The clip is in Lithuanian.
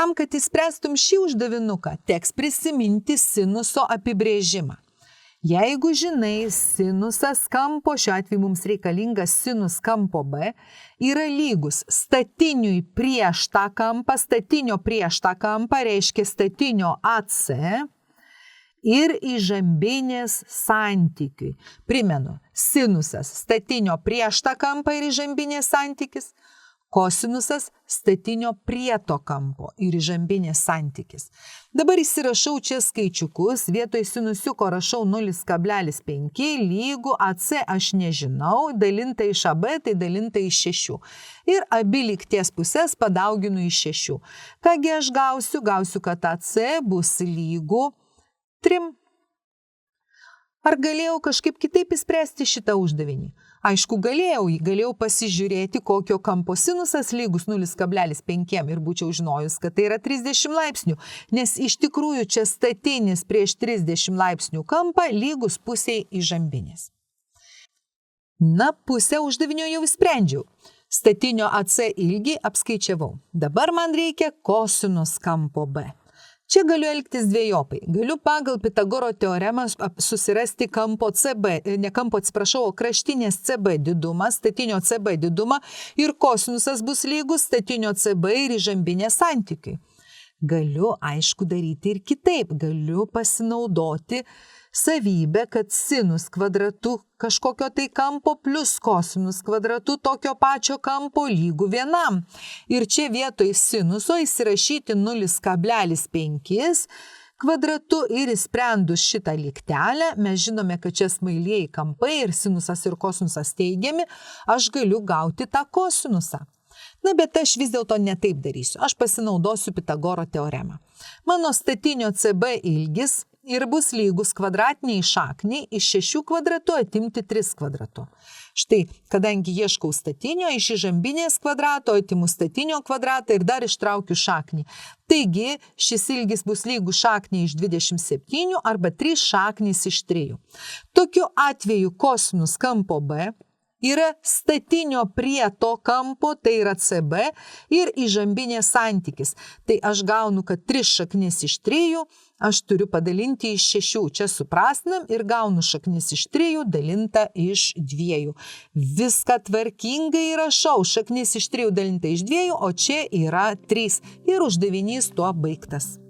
Tam, kad įspręstum šį uždavinuką, teks prisiminti sinuso apibrėžimą. Jeigu žinai, sinusas kampo, šiuo atveju mums reikalingas sinus kampo B, yra lygus statiniui prieš tą kampą, statinio prieš tą kampą reiškia statinio AC ir įžambinės santykiui. Primenu, sinusas statinio prieš tą kampą ir įžambinės santykis, kosinusas statinio prie to kampo ir įžambinės santykis. Dabar įsirašau čia skaičiukus, vietoj sinusiuko rašau 0,5 lygų AC aš nežinau, dalinta iš AB, tai dalinta iš 6. Ir abi lygties pusės padauginu iš 6. Kągi aš gausiu? Gausiu, kad AC bus lygu 3. Ar galėjau kažkaip kitaip įspręsti šitą uždavinį? Aišku, galėjau pasižiūrėti, kokio kampo sinusas lygus 0,5 ir būčiau žinojus, kad tai yra 30 laipsnių, nes iš tikrųjų čia statinis prieš 30 laipsnių kampą lygus pusiai įžambinės. Na, pusę uždavinio jau sprendžiau. Statinio AC ilgį apskaičiavau. Dabar man reikia kosinus kampo B. Čia galiu elgtis dvejopai. Galiu pagal Pitagoro teoremą susirasti kampo CB, kraštinės CB didumą, statinio CB didumą ir kosinusas bus lygus statinio CB ir įžambinės santykiui. Galiu, aišku, daryti ir kitaip. Galiu pasinaudoti savybę, kad sinus kvadratu kažkokio tai kampo plus kosinus kvadratu tokio pačio kampo lygų 1. Ir čia vietoj sinuso įsirašyti 0,5 kvadratu ir įsprendus šitą lygtelę, mes žinome, kad čia smailieji kampai ir sinusas ir kosinusas teigiami, aš galiu gauti tą kosinusą. Na, bet aš vis dėlto netaip darysiu. Aš pasinaudosiu Pitagoro teoremą. Mano statinio CB ilgis ir bus lygus kvadratiniai šakniai iš 6 kvadratų atimti 3 kvadratų. Štai, kadangi ieškau statinio, iš įžambinės kvadrato atimu statinio kvadratą ir dar ištraukiu šaknį. Taigi, šis ilgis bus lygus šakniai iš 27 arba 3 šaknys iš 3. Tokiu atveju kosinus kampo B yra statinio prie to kampo, tai yra CB, ir įžambinės santykis. Tai aš gaunu, kad 3 šaknis iš 3 aš turiu padalinti iš 6. Čia suprastinam ir gaunu šaknis iš 3 dalinta iš 2. Viską tvarkingai rašau. Šaknis iš 3 dalinta iš 2, o čia yra 3. Ir uždavinys tuo baigtas.